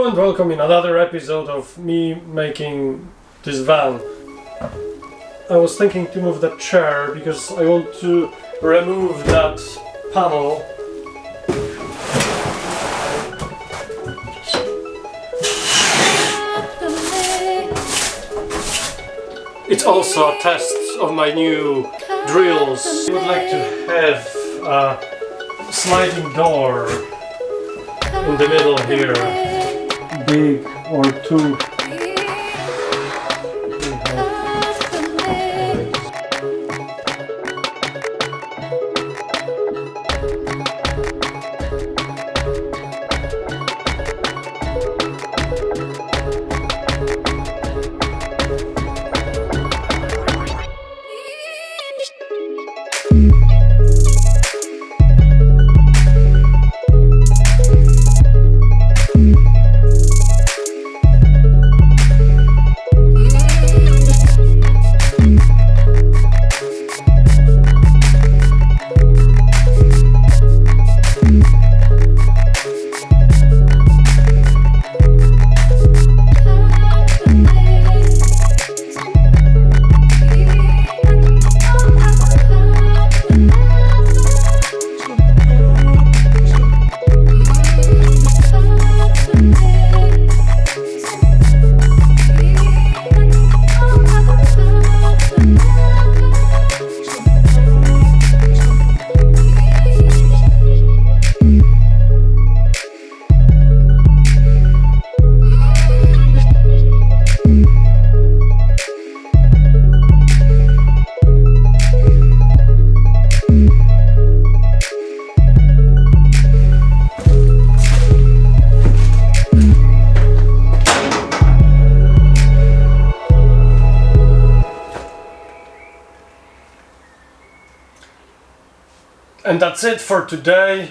Hello and welcome in another episode of me making this van. I was thinking to move that chair because I want to remove that panel. It's also a test of my new drills. I would like to have a sliding door in the middle here, big or two. And that's it for today.